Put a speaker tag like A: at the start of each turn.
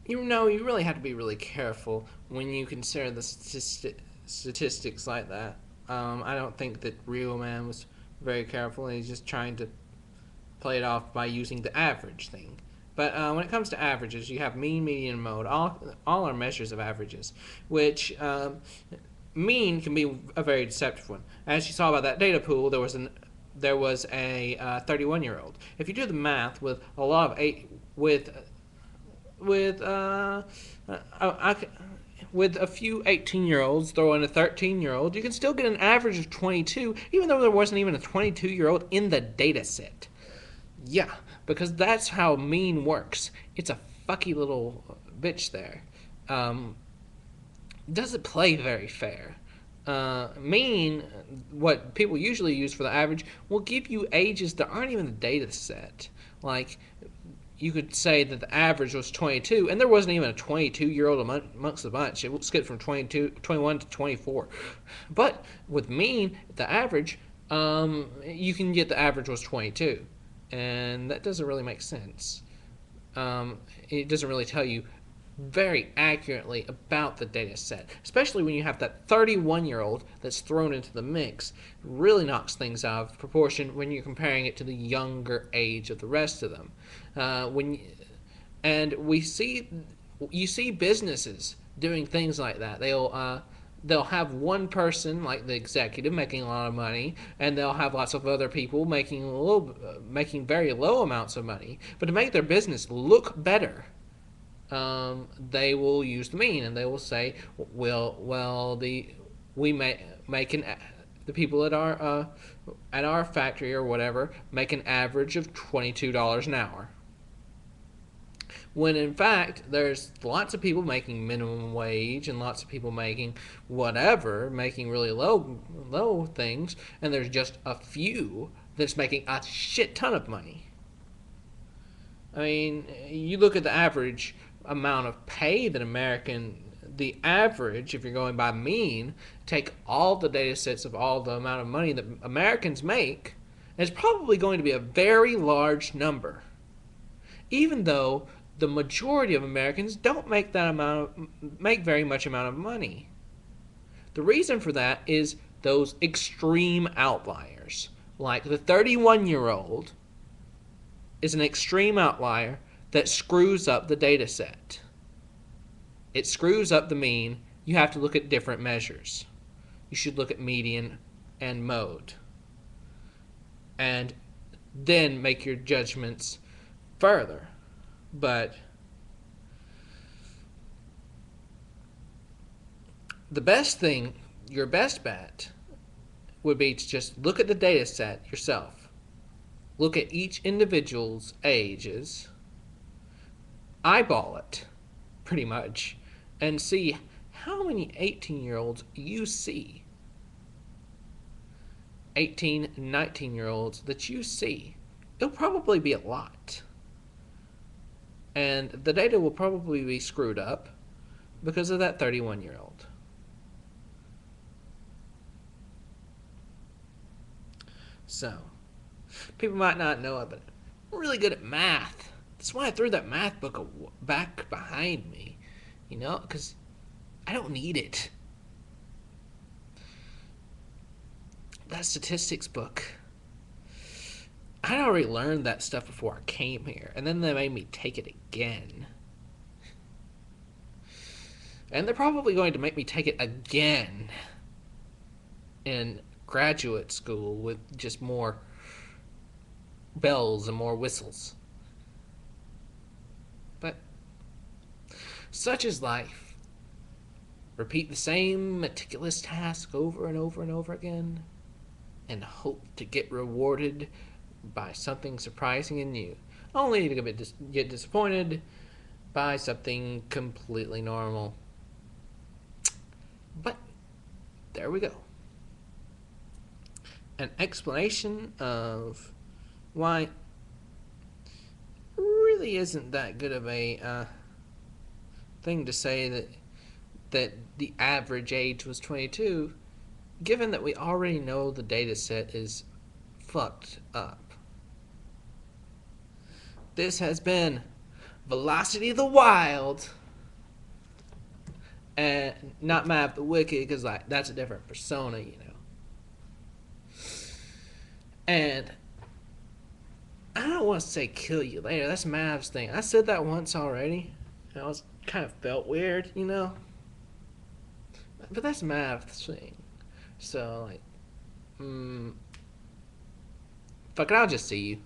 A: You really have to be really careful when you consider the statistics like that. I don't think that Real Man was very careful, and he's just trying to play it off by using the average thing. But when it comes to averages, you have mean, median, and mode. All are measures of averages, which mean can be a very deceptive one. As you saw by that data pool, there was a 31-year-old. If you do the math with a lot of eight with I, with a few 18-year-olds, throw in a 13-year-old, you can still get an average of 22, even though there wasn't even a 22-year-old in the data set. Yeah, because that's how mean works. It's a fucky little bitch there. Um, doesn't play very fair. Mean, what people usually use for the average, will give you ages that aren't even the data set. Like, you could say that the average was 22, and there wasn't even a 22-year-old amongst the bunch. It skipped from 21 to 24. But with mean, the average, you can get the average was 22. And that doesn't really make sense. It doesn't really tell you very accurately about the data set, especially when you have that 31-year-old that's thrown into the mix. It really knocks things out of proportion when you're comparing it to the younger age of the rest of them. When and we see you see businesses doing things like that. They'll have one person like the executive making a lot of money, and they'll have lots of other people making very low amounts of money. But to make their business look better, they will use the mean, and they will say, well, we make an the people at our factory or whatever make an average of $22 an hour. When in fact, there's lots of people making minimum wage and lots of people making whatever, making really low things, and there's just a few that's making a shit ton of money. I mean, you look at the average amount of pay that the average, if you're going by mean, take all the data sets of all the amount of money that Americans make, and it's probably going to be a very large number. Even though the majority of Americans don't make very much amount of money. The reason for that is those extreme outliers. Like the 31-year-old is an extreme outlier that screws up the data set. It screws up the mean. You have to look at different measures. You should look at median and mode. And then make your judgments further. But your best bet, would be to just look at the data set yourself. Look at each individual's ages, eyeball it, pretty much, and see how many 18-year-olds you see. 18, 19-year-olds that you see. It'll probably be a lot. And the data will probably be screwed up because of that 31-year-old. So, people might not know it, but I'm really good at math. That's why I threw that math book back behind me. Because I don't need it. That statistics book, I'd already learned that stuff before I came here, and then they made me take it again. And they're probably going to make me take it again in graduate school with just more bells and more whistles. But such is life. Repeat the same meticulous task over and over and over again, and hope to get rewarded by something surprising and new, only to get disappointed by something completely normal. But there we go. An explanation of why really isn't that good of a thing to say that the average age was 22, given that we already know the data set is fucked up. This has been Velocity of the Wild. And not Mab the Wicked, because like that's a different persona, you know. And I don't want to say kill you later. That's Mav's thing. I said that once already. And I was kind of felt weird, you know. But that's Mav's thing. So like, fuck it, I'll just see you.